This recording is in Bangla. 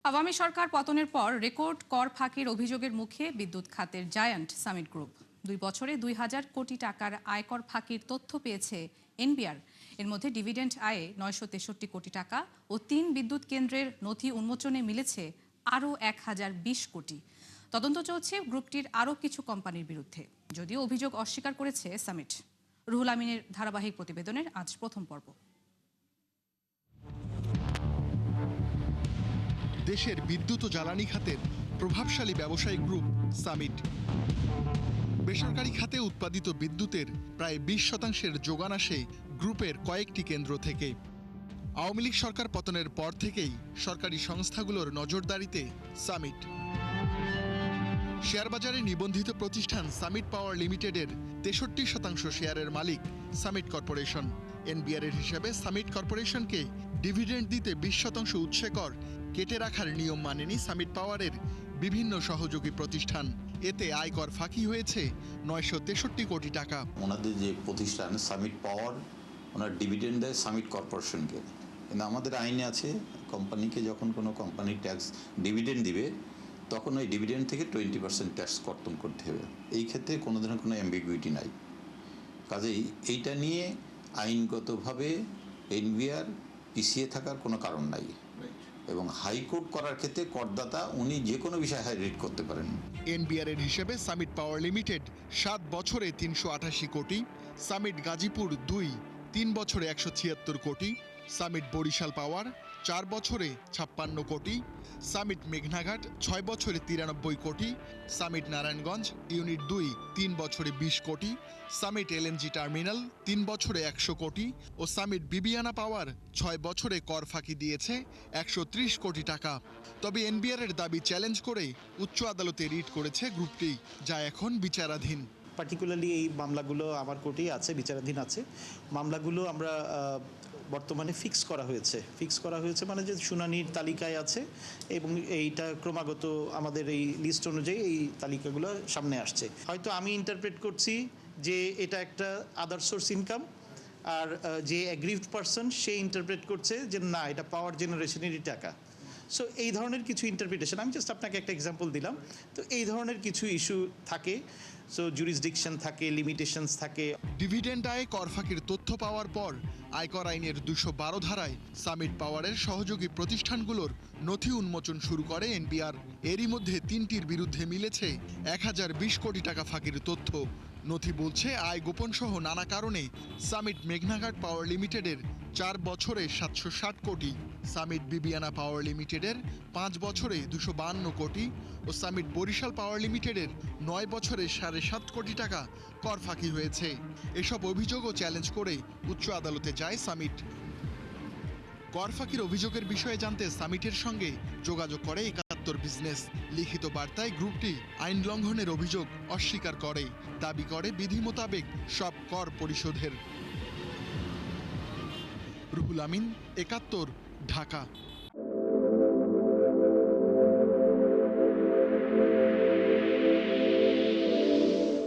আওয়ামী সরকার পতনের পর রেকর্ড কর ফাঁকির অভিযোগের মুখে বিদ্যুৎ খাতের জায়ান্ট সামিট গ্রুপ 2 বছরে 2000 কোটি টাকার আয়কর ফাঁকির তথ্য পেয়েছে এনবিআর। এর মধ্যে ডিভিডেন্ড আয়ে 963 কোটি টাকা ও 3 বিদ্যুৎ কেন্দ্রের নথি উন্মোচনে মিলেছে আরও 1020 কোটি। তদন্ত চলছে গ্রুপটির আরও কিছু কোম্পানির বিরুদ্ধে, যদিও অভিযোগ অস্বীকার করেছে সামিট। রুহুল আমিনের ধারাবাহিক প্রতিবেদনের আজ প্রথম পর্ব। দেশের বিদ্যুৎ ও জ্বালানি খাতের প্রভাবশালী ব্যবসায়িক গ্রুপ সামিট বেসরকারি খাতে উৎপাদিত বিদ্যুতের প্রায় 20% যোগান আসে গ্রুপের কয়েকটি কেন্দ্র থেকে। আওয়ামী লীগ সরকার পতনের পর থেকেই সরকারি সংস্থাগুলোর নজরদারিতে সামিট। শেয়ারবাজারে নিবন্ধিত প্রতিষ্ঠান সামিট পাওয়ার লিমিটেডের 63% শেয়ারের মালিক সামিট কর্পোরেশন। এনবিআর এর হিসাবে সামিট কর্পোরেশনকে ডিভিডেন্ড দিতে 20% উৎসে কর কেটে রাখার নিয়ম মানেনি সামিট পাওয়ারের বিভিন্ন সহযোগী প্রতিষ্ঠান। এতে আয়কর ফাঁকি হয়েছে 963 কোটি টাকা। ওনাদের যে প্রতিষ্ঠান সামিট পাওয়ার, ওনার ডিভিডেন্ড দেয় সামিট কর্পোরেশনকে। কিন্তু আমাদের আইনে আছে, কোম্পানিকে যখন কোনো কোম্পানি ট্যাক্স ডিভিডেন্ড দিবে তখন ওই ডিভিডেন্ড থেকে 20% ট্যাক্স কর্তন করতে হবে। এই ক্ষেত্রে কোনো ধরনের কোনো অ্যাম্বিগুইটি নাই। কাজেই এইটা নিয়ে আইনগতভাবে এনবিআর পিছিয়ে থাকার কোনো কারণ নাই এবং হাইকোর্ট করার ক্ষেত্রে করদাতা উনি যে কোনো বিষয়ে হাইলাইট করতে পারেন। এনবিআর এর হিসেবে সামিট পাওয়ার লিমিটেড 7 বছরে 388 কোটি, সামিট গাজীপুর 3 বছরে 176 কোটি, সামিট বরিশাল পাওয়ার 4 বছরে 56 কোটি, সামিট মেঘনাঘাট 6 বছরে 93 কোটি, সামিট নারায়ণগঞ্জ ইউনিট 2 3 বছরে 20 কোটি, সামিট এলএনজি টার্মিনাল 3 বছরে 100 কোটি ও সামিট বিবিয়ানা পাওয়ার 6 বছরে কর ফাঁকি দিয়েছে 130 কোটি টাকা। তবে এনবিআর এর দাবি চ্যালেঞ্জ করে উচ্চ আদালতে রিট করেছে গ্রুপটি, যা এখন বিচারাধীন। পার্টিকুলারলি এই মামলাগুলো আমার কোর্টেই আছে, বিচারাধীন আছে। মামলাগুলো আমরা বর্তমানে ফিক্স করা হয়েছে মানে যে শুনানির তালিকায় আছে এবং এইটা ক্রমাগত আমাদের এই লিস্ট অনুযায়ী এই তালিকাগুলো সামনে আসছে। হয়তো আমি ইন্টারপ্রেট করছি যে এটা একটা আদার সোর্স ইনকাম, আর যে অ্যাগ্রিভড পারসন সে ইন্টারপ্রেট করছে যে না, এটা পাওয়ার জেনারেশনেরই টাকা। সো এই ধরনের কিছু ইন্টারপ্রিটেশন, আমি জাস্ট আপনাকে একটা এক্সাম্পল দিলাম। তো এই ধরনের কিছু ইস্যু থাকে, সো জুরিসডিকশন থাকে, লিমিটেশনস থাকে। ডিভিডেন্ড আয়ে কর ফাঁকির তথ্য পাওয়ার পর আয়কর আইনের 212 ধারায় সামিট পাওয়ারের সহযোগী প্রতিষ্ঠানগুলোর নথি উন্মোচন শুরু করে এনবিআর। এরই মধ্যে 3টির বিরুদ্ধে মিলেছে 1020 কোটি টাকা ফাঁকির তথ্য। নথি বলছে আয় গোপন সহ নানা কারণে সামিট মেঘনাঘাট পাওয়ার লিমিটেডের 4 বছরে 760 কোটি, সামিট বিবিয়ানা পাওয়ার লিমিটেডের 5 বছরে 252 কোটি ও সামিট বরিশাল পাওয়ার লিমিটেডের 9 বছরে 7.5 কোটি টাকা কর ফাঁকি হয়েছে। এসব অভিযোগও চ্যালেঞ্জ করে উচ্চ আদালতে যায় সামিট। কর ফাঁকির অভিযোগের বিষয়ে জানতে সামিটের সঙ্গে যোগাযোগ করে 71 বিজনেস। লিখিত বার্তায় গ্রুপটি আইন লঙ্ঘনের অভিযোগ অস্বীকার করে, দাবি করে বিধি মোতাবেক সব কর পরিশোধের। রুহুল আমিন, 71, ঢাকা।